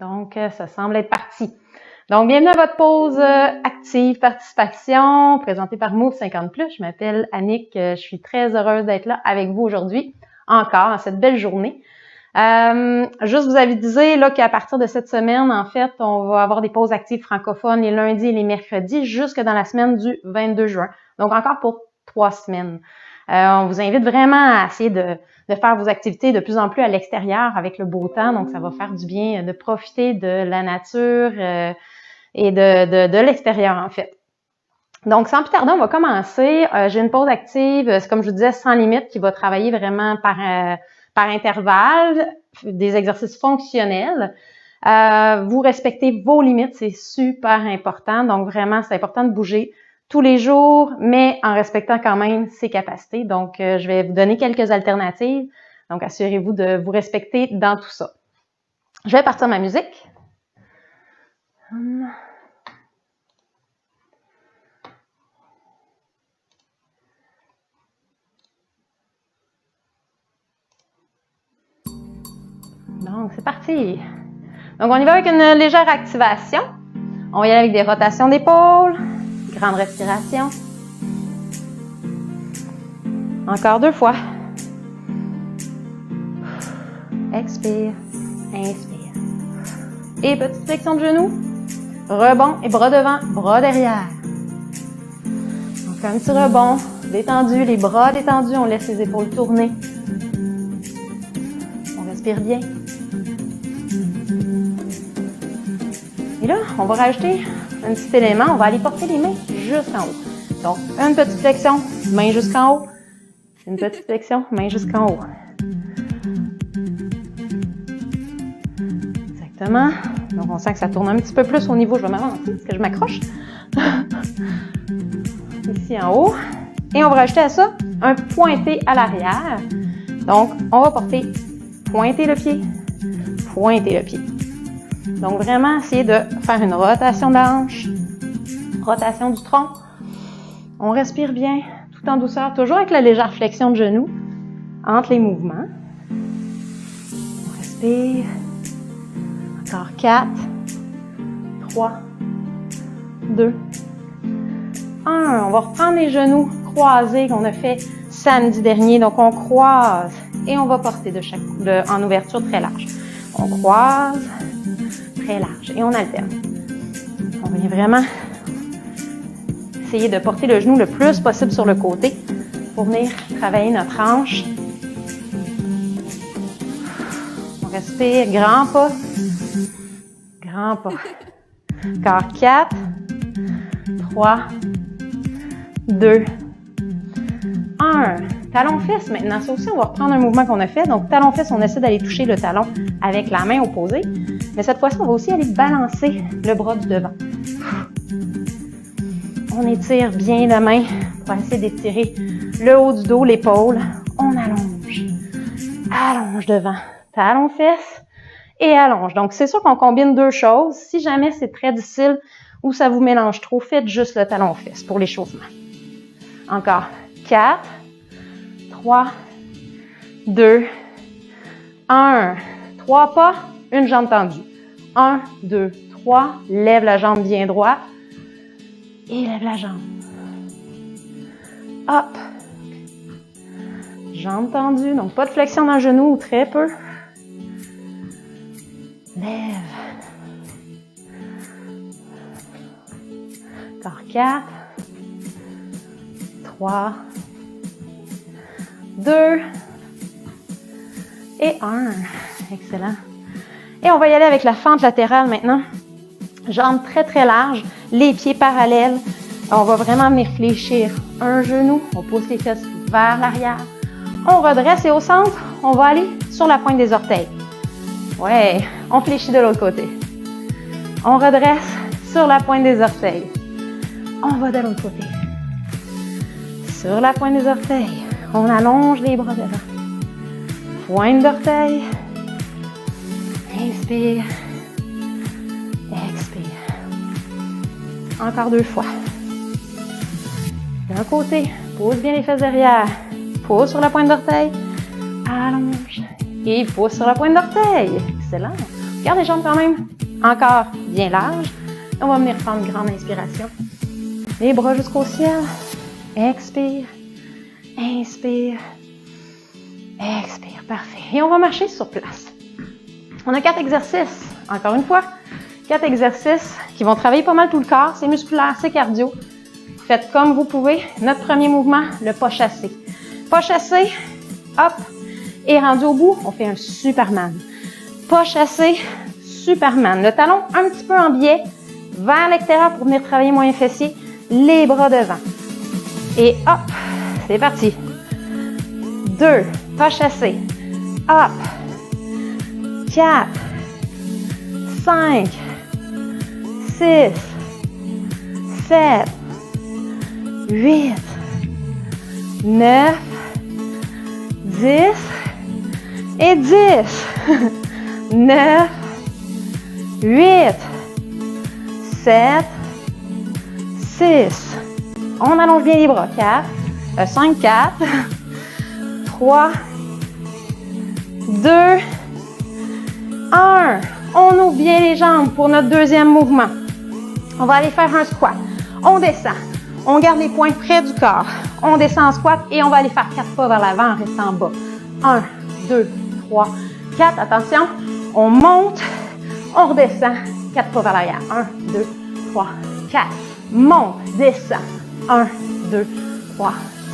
Donc, ça semble être parti. Donc, bienvenue à votre pause active participation présentée par Move 50+. Je m'appelle Annick. Je suis très heureuse d'être là avec vous aujourd'hui, encore, dans cette belle journée. Juste vous aviser là qu'à partir de cette semaine, en fait, on va avoir des pauses actives francophones les lundis et les mercredis jusque dans la semaine du 22 juin. Donc, encore pour 3 semaines. On vous invite vraiment à essayer de faire vos activités de plus en plus à l'extérieur avec le beau temps. Donc, ça va faire du bien de profiter de la nature et de l'extérieur, en fait. Donc, sans plus tarder, on va commencer. J'ai une pause active, c'est comme je vous disais, sans limite, qui va travailler vraiment par intervalle, des exercices fonctionnels. Vous respectez vos limites, c'est super important. Donc, vraiment, c'est important de bouger tous les jours, mais en respectant quand même ses capacités. Donc, je vais vous donner quelques alternatives. Donc, assurez-vous de vous respecter dans tout ça. Je vais partir ma musique. Donc, c'est parti. Donc, on y va avec une légère activation. On va y aller avec des rotations d'épaule. Grande respiration. Encore 2 fois. Expire, inspire. Et petite flexion de genoux. Rebond et bras devant, bras derrière. Donc, un petit rebond détendu, les bras détendus. On laisse les épaules tourner. On respire bien. Et là, on va rajouter un petit élément. On va aller porter les mains jusqu'en haut. Donc, une petite flexion, main jusqu'en haut. Une petite flexion, main jusqu'en haut. Exactement. Donc, on sent que ça tourne un petit peu plus au niveau. Je vais m'avancer parce que je m'accroche. Ici en haut. Et on va rajouter à ça un pointé à l'arrière. Donc, on va pointer le pied, pointer le pied. Donc, vraiment, essayer de faire une rotation de la hanche, rotation du tronc. On respire bien, tout en douceur, toujours avec la légère flexion de genoux entre les mouvements. On respire. Encore 4, 3, 2, 1. On va reprendre les genoux croisés qu'on a fait samedi dernier. Donc, on croise et on va porter en ouverture très large. On croise, très large et on alterne. On vient vraiment essayer de porter le genou le plus possible sur le côté pour venir travailler notre hanche. On respire, grand pas. Grand pas. Encore 4, 3, 2, 1. Talon-fesse maintenant. Ça aussi, on va reprendre un mouvement qu'on a fait. Donc, talon-fesse, on essaie d'aller toucher le talon avec la main opposée. Mais cette fois-ci, on va aussi aller balancer le bras du devant. On étire bien la main pour essayer d'étirer le haut du dos, l'épaule. On allonge. Allonge devant. Talon-fesse et allonge. Donc, c'est sûr qu'on combine 2 choses. Si jamais c'est très difficile ou ça vous mélange trop, faites juste le talon-fesse pour l'échauffement. Encore 4, 3, 2, 1. 3 pas, une jambe tendue. 1, 2, 3. Lève la jambe bien droite. Et lève la jambe. Hop. Jambe tendue. Donc, pas de flexion dans le genou ou très peu. Lève. Encore 4, 3, 2 et 1. Excellent. Et on va y aller avec la fente latérale maintenant. Jambes très très larges, les pieds parallèles. On va vraiment venir fléchir un genou. On pousse les fesses vers l'arrière. On redresse et au centre, on va aller sur la pointe des orteils. Ouais, on fléchit de l'autre côté. On redresse sur la pointe des orteils. On va de l'autre côté. Sur la pointe des orteils, on allonge les bras devant. Pointe d'orteil. Inspire. Expire. Encore 2 fois. D'un côté, pousse bien les fesses derrière. Pousse sur la pointe d'orteil. Allonge. Et pousse sur la pointe d'orteil. Excellent. Garde les jambes quand même encore bien larges. On va venir prendre une grande inspiration. Les bras jusqu'au ciel. Expire. Inspire. Expire. Parfait. Et on va marcher sur place. On a 4 exercices. Encore une fois, 4 exercices qui vont travailler pas mal tout le corps. C'est musculaire, c'est cardio. Faites comme vous pouvez. Notre premier mouvement, le pas chassé. Pas chassé, hop. Et rendu au bout, on fait un Superman. Pas chassé, Superman. Le talon un petit peu en biais vers l'extérieur pour venir travailler moyen fessier. Les bras devant. Et hop, c'est parti. 2, pas chassé. Hop. 4, 5, 6, 7, 8, 9, 10 et 10. 9, 8, 7, 6. On allonge bien les bras. 5, 4, 3, 2, 1. On ouvre bien les jambes pour notre deuxième mouvement. On va aller faire un squat. On descend. On garde les poings près du corps. On descend en squat et on va aller faire 4 pas vers l'avant en restant en bas. 1, 2, 3, 4. Attention. On monte. On redescend. 4 pas vers l'arrière. 1, 2, 3, 4. Monte, descend. 1, 2, 3,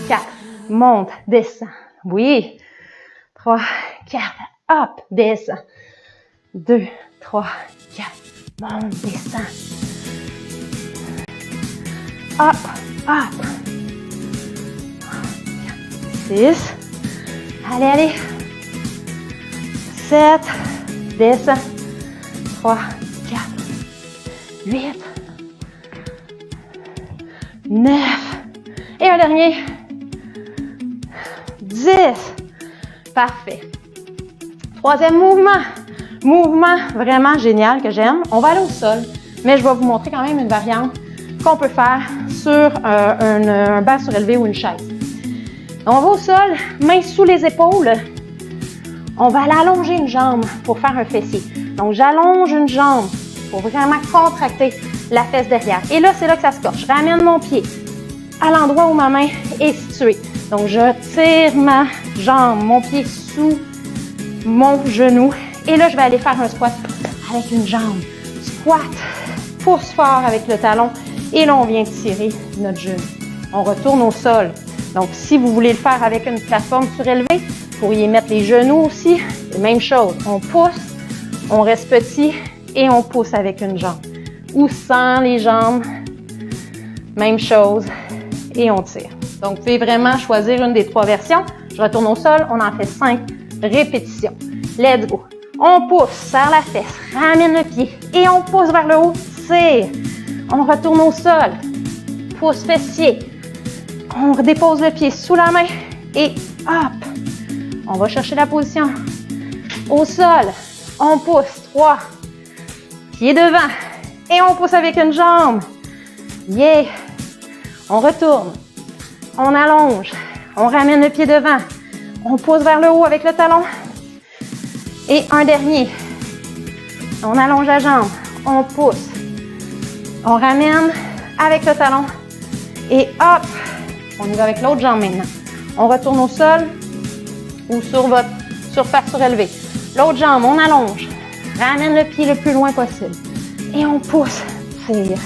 4. Monte, descend. Oui. 3, 4. Hop, descend. 2, 3, 4. Monte, descend. Hop, hop. 6. Allez, allez. 7. Descend. 3, 4. 8. 9. Et un dernier. 10. Parfait. Troisième mouvement. Mouvement vraiment génial que j'aime. On va aller au sol, mais je vais vous montrer quand même une variante qu'on peut faire sur un banc surélevé ou une chaise. On va au sol, mains sous les épaules. On va aller allonger une jambe pour faire un fessier. Donc, j'allonge une jambe pour vraiment contracter la fesse derrière. Et là, c'est là que ça se corche. Je ramène mon pied à l'endroit où ma main est située. Donc, je tire ma jambe, mon pied sous mon genou. Et là, je vais aller faire un squat avec une jambe. Squat, pousse fort avec le talon. Et là, on vient tirer notre genou. On retourne au sol. Donc, si vous voulez le faire avec une plateforme surélevée, vous pourriez mettre les genoux aussi. C'est la même chose. On pousse, on reste petit et on pousse avec une jambe. Ou sans les jambes, même chose. Et on tire. Donc, vous pouvez vraiment choisir une des 3 versions. Je retourne au sol. On en fait 5 répétitions. Let's go. On pousse, serre la fesse, ramène le pied et on pousse vers le haut, tire. On retourne au sol, pouce fessier. On redépose le pied sous la main et hop. On va chercher la position. Au sol, on pousse, 3. Pied devant et on pousse avec une jambe. Yeah. On retourne, on allonge, on ramène le pied devant. On pousse vers le haut avec le talon. Et un dernier. On allonge la jambe. On pousse. On ramène avec le talon. Et hop! On y va avec l'autre jambe maintenant. On retourne au sol ou sur votre surface surélevée. L'autre jambe, on allonge. Ramène le pied le plus loin possible. Et on pousse. Tire.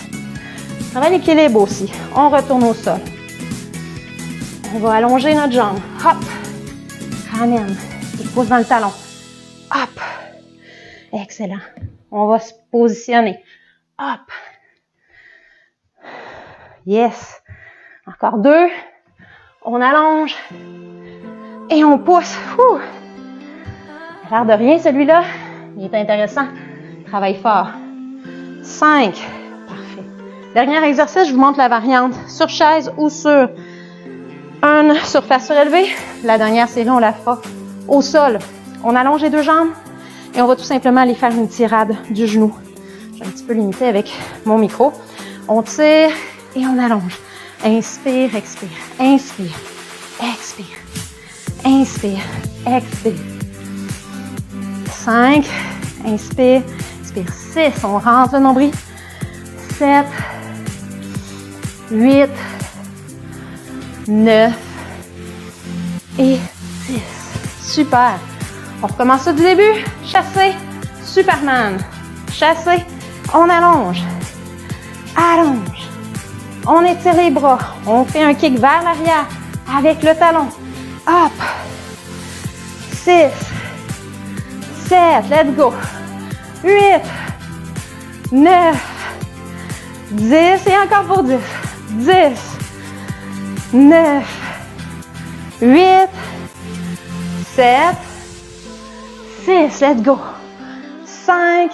Travaille l'équilibre aussi. On retourne au sol. On va allonger notre jambe. Hop! Ramène. Et pousse dans le talon. Hop! Excellent. On va se positionner. Hop! Yes! Encore 2. On allonge. Et on pousse. Ouh! Ça a l'air de rien celui-là. Il est intéressant. Travaille fort. 5. Parfait. Dernier exercice, je vous montre la variante sur chaise ou sur une surface surélevée. La dernière série, on la fera au sol. On allonge les 2 jambes et on va tout simplement aller faire une tirade du genou. J'ai un petit peu limité avec mon micro. On tire et on allonge. Inspire, expire. Inspire, expire. Inspire, expire. 5. Inspire. Expire. 6. On rentre le nombril. 7. 8. 9. Et 10. Super. On recommence ça du début. Chasser. Superman. Chasser. On allonge. Allonge. On étire les bras. On fait un kick vers l'arrière avec le talon. Hop. 6. 7. Let's go. 8. 9. 10. Et encore pour 10. 10. 9. 8. 7. 6. Let's go. 5.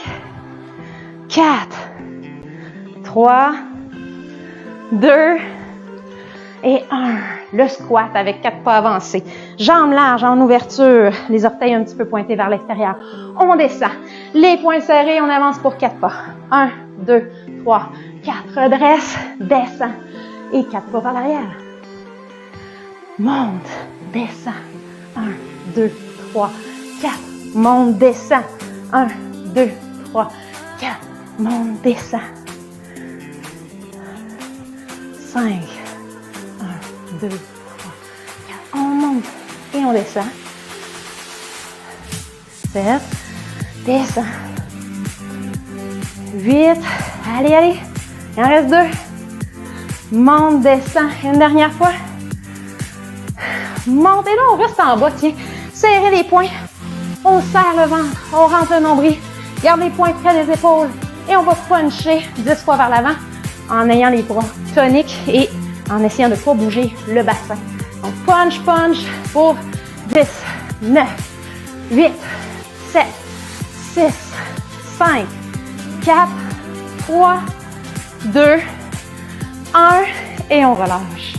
4. 3. 2. Et 1. Le squat avec 4 pas avancés. Jambes larges en ouverture. Les orteils un petit peu pointés vers l'extérieur. On descend. Les poings serrés. On avance pour 4 pas. 1, 2, 3, 4. Redresse. Descend. Et 4 pas vers l'arrière. Monte. Descend. 1, 2, 3, 4. Monte. Descend. 1, 2, 3, 4. Monte. Descend. 5. 1, 2, 3, 4. On monte et on descend. 7. Descend. 8. Allez, allez. Il en reste 2. Monte, descend. Une dernière fois. Monte et là, on reste en bas. Tiens. Serrez les poings. On serre le ventre. On rentre le nombril. Garde les poings près des épaules. Et on va puncher 10 fois vers l'avant en ayant les bras toniques et en essayant de ne pas bouger le bassin. Donc, punch, punch pour 10, 9, 8, 7, 6, 5, 4, 3, 2, 1 et on relâche.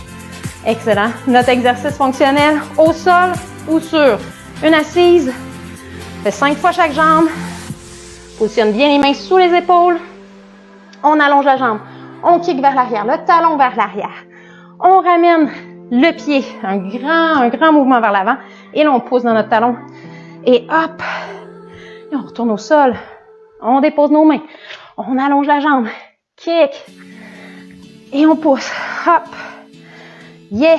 Excellent. Notre exercice fonctionnel au sol ou sur une assise. Fait 5 fois chaque jambe. Positionne bien les mains sous les épaules. On allonge la jambe. On kick vers l'arrière, le talon vers l'arrière. On ramène le pied, un grand mouvement vers l'avant. Et là, on pousse dans notre talon. Et hop! Et on retourne au sol. On dépose nos mains. On allonge la jambe. Kick. Et on pousse. Hop! Yeah!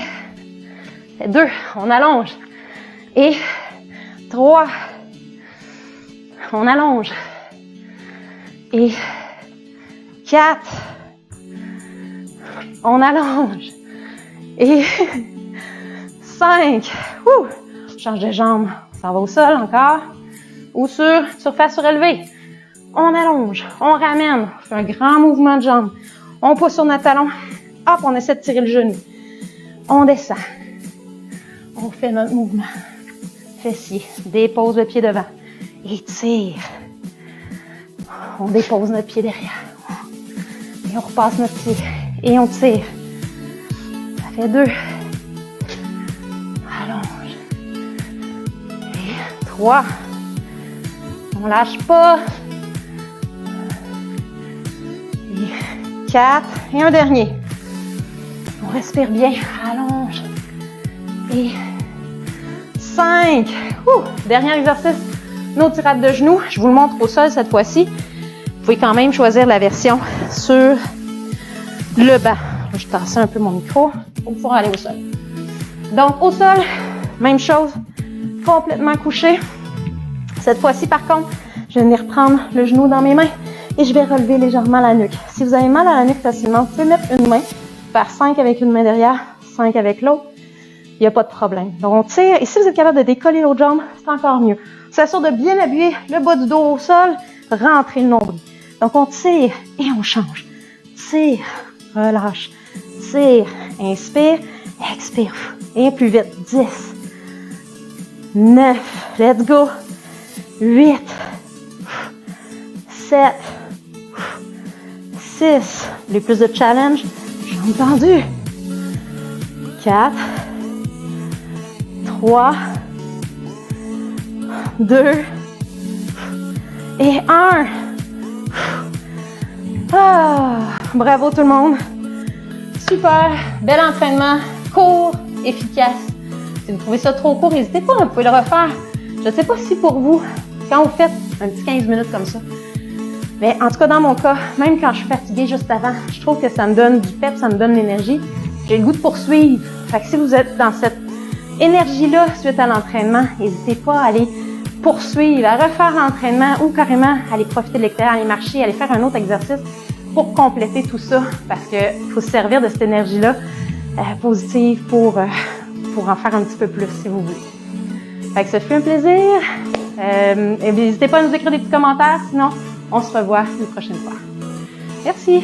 2. On allonge. Et 3. On allonge. Et 4. On allonge. Et 5. On change de jambe. On s'en va au sol encore. Ou sur surface surélevée. On allonge. On ramène. On fait un grand mouvement de jambe. On pousse sur notre talon. Hop, on essaie de tirer le genou. On descend. On fait notre mouvement. Fessier. Dépose le pied devant. Étire. On dépose notre pied derrière. Et on repasse notre pied. Et on tire. Ça fait 2. Allonge. Et 3. On lâche pas. Et 4. Et un dernier. On respire bien. Allonge. Et 5. Dernier exercice. Nos tirades de genoux. Je vous le montre au sol cette fois-ci. Vous pouvez quand même choisir la version sur le banc. Je tasse un peu mon micro pour pouvoir aller au sol. Donc, au sol, même chose. Complètement couché. Cette fois-ci, par contre, je vais venir prendre le genou dans mes mains et je vais relever légèrement la nuque. Si vous avez mal à la nuque facilement, vous pouvez mettre une main, faire 5 avec une main derrière, 5 avec l'autre. Il n'y a pas de problème. Donc, on tire. Et si vous êtes capable de décoller l'autre jambe, c'est encore mieux. On s'assure de bien appuyer le bas du dos au sol, rentrer le nombril. Donc, on tire et on change. Tire, relâche. Tire, inspire, expire. Et plus vite. 10, 9, let's go. 8, 7, 6. Les plus de challenge, jambes tendues. 4, 3, 2 et 1. Bravo tout le monde. Super, bel entraînement, court, efficace. Si vous trouvez ça trop court, n'hésitez pas, vous pouvez le refaire. Je ne sais pas si pour vous, quand vous faites un petit 15 minutes comme ça, mais en tout cas, dans mon cas, même quand je suis fatiguée juste avant, je trouve que ça me donne du pep, ça me donne l'énergie. J'ai le goût de poursuivre. Fait que si vous êtes dans cette énergie-là suite à l'entraînement, n'hésitez pas à aller poursuivre, à refaire l'entraînement ou carrément aller profiter de l'extérieur, aller marcher, aller faire un autre exercice pour compléter tout ça parce qu'il faut se servir de cette énergie-là positive pour en faire un petit peu plus si vous voulez. Fait que ça fait un plaisir. Et n'hésitez pas à nous écrire des petits commentaires, sinon on se revoit une prochaine fois. Merci!